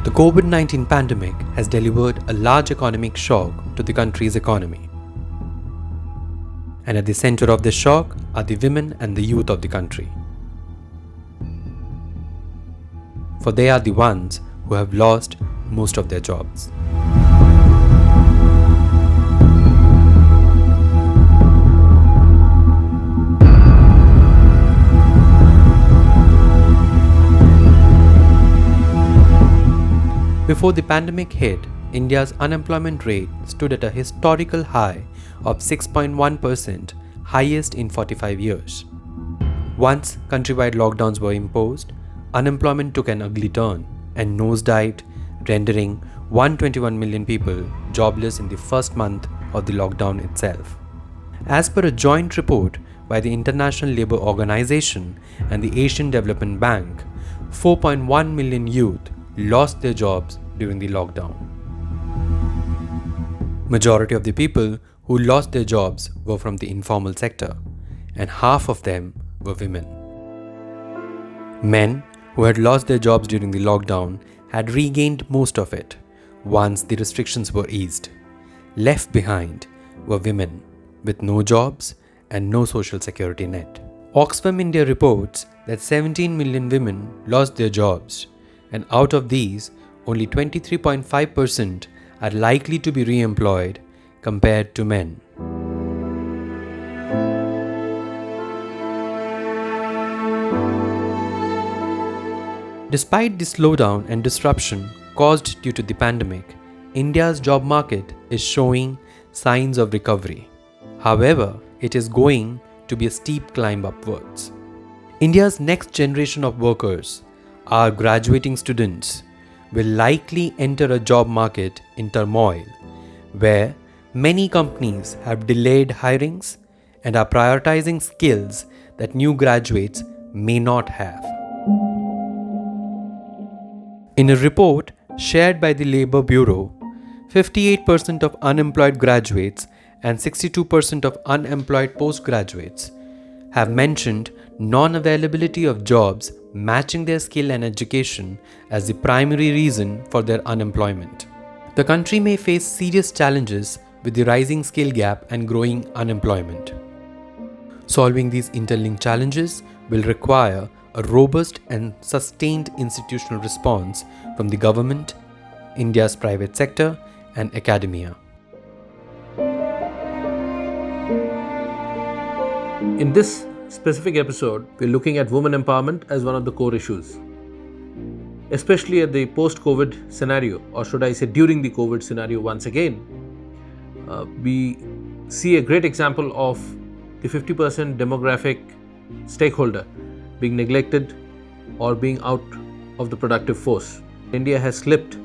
The COVID-19 pandemic has delivered a large economic shock to the country's economy. And at the center of this shock are the women and the youth of the country. For they are the ones who have lost most of their jobs. Before the pandemic hit, India's unemployment rate stood at a historical high of 6.1%, highest in 45 years. Once countrywide lockdowns were imposed, unemployment took an ugly turn and nosedived, rendering 121 million people jobless in the first month of the lockdown itself. As per a joint report by the International Labour Organization and the Asian Development Bank, 4.1 million youth lost their jobs during the lockdown. Majority of the people who lost their jobs were from the informal sector, and half of them were women. Men who had lost their jobs during the lockdown had regained most of it once the restrictions were eased. Left behind were women with no jobs and no social security net. Oxfam India reports that 17 million women lost their jobs, and out of these, only 23.5% are likely to be re-employed compared to men. Despite the slowdown and disruption caused due to the pandemic, India's job market is showing signs of recovery. However, it is going to be a steep climb upwards. India's next generation of workers, our graduating students, will likely enter a job market in turmoil, where many companies have delayed hirings and are prioritizing skills that new graduates may not have. In a report shared by the Labour Bureau, 58% of unemployed graduates and 62% of unemployed postgraduates have mentioned non-availability of jobs matching their skill and education as the primary reason for their unemployment. The country may face serious challenges with the rising skill gap and growing unemployment. Solving these interlinked challenges will require a robust and sustained institutional response from the government, India's private sector, and academia. In this specific episode, we're looking at women empowerment as one of the core issues, especially at the post-COVID scenario, or should I say during the COVID scenario once again. We see a great example of the 50% demographic stakeholder being neglected or being out of the productive force. India has slipped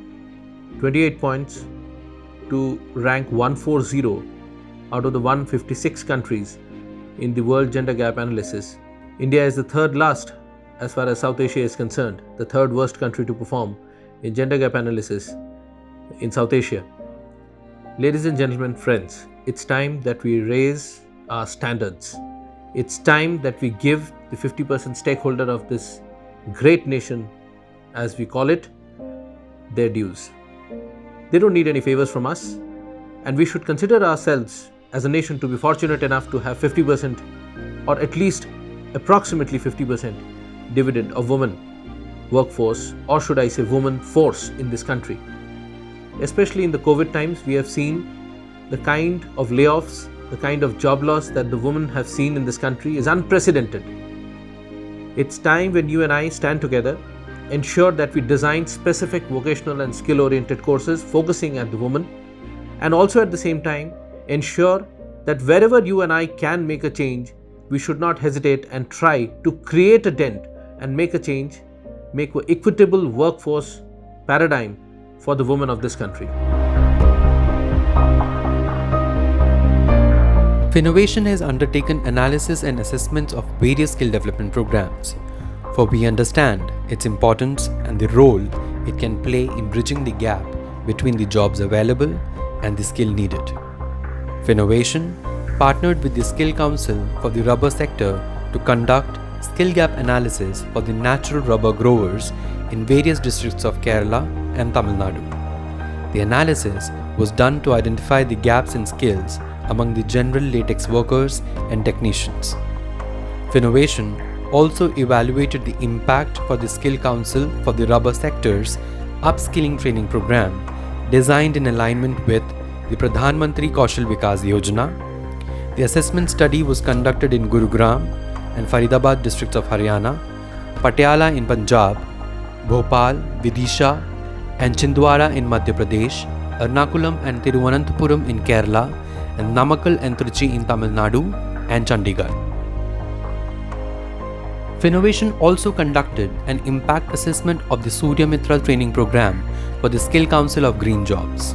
28 points to rank 140 out of the 156 countries in the World Gender Gap Analysis. India is the third last as far as South Asia is concerned, the third worst country to perform in gender gap analysis in South Asia. Ladies and gentlemen, friends, it's time that we raise our standards. It's time that we give the 50% stakeholder of this great nation, as we call it, their dues. They don't need any favors from us, and we should consider ourselves as a nation to be fortunate enough to have 50% or at least approximately 50% dividend of women workforce, or should I say women force in this country. Especially in the COVID times, we have seen the kind of layoffs, the kind of job loss that the women have seen in this country is unprecedented. It's time when you and I stand together, ensure that we design specific vocational and skill-oriented courses focusing at the woman, and also at the same time ensure that wherever you and I can make a change, we should not hesitate and try to create a dent and make a change, make an equitable workforce paradigm for the women of this country. Finovation has undertaken analysis and assessments of various skill development programs, for we understand its importance and the role it can play in bridging the gap between the jobs available and the skill needed. Finovation partnered with the Skill Council for the rubber sector to conduct skill gap analysis for the natural rubber growers in various districts of Kerala and Tamil Nadu. The analysis was done to identify the gaps in skills among the general latex workers and technicians. Finovation also evaluated the impact for the Skill Council for the rubber sector's upskilling training program designed in alignment with the Pradhan Mantri Kaushal Vikas Yojana. The assessment study was conducted in Gurugram and Faridabad districts of Haryana, Patiala in Punjab, Bhopal, Vidisha and Chindwara in Madhya Pradesh, Ernakulam and Thiruvananthapuram in Kerala, and Namakkal and Trichy in Tamil Nadu and Chandigarh. Finovation also conducted an impact assessment of the Surya Mitra training program for the Skill Council of Green Jobs.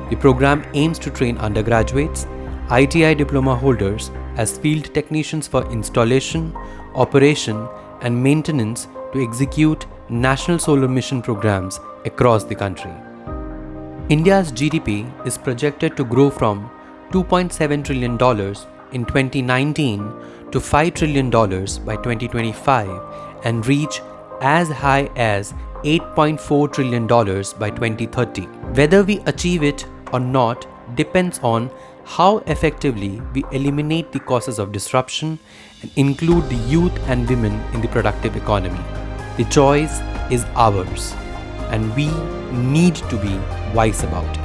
The program aims to train undergraduates, ITI diploma holders as field technicians for installation, operation and maintenance to execute national solar mission programs across the country. India's GDP is projected to grow from $2.7 trillion in 2019 to $5 trillion by 2025 and reach as high as $8.4 trillion by 2030. Whether we achieve it or not depends on how effectively we eliminate the causes of disruption and include the youth and women in the productive economy. The choice is ours, and we need to be wise about it.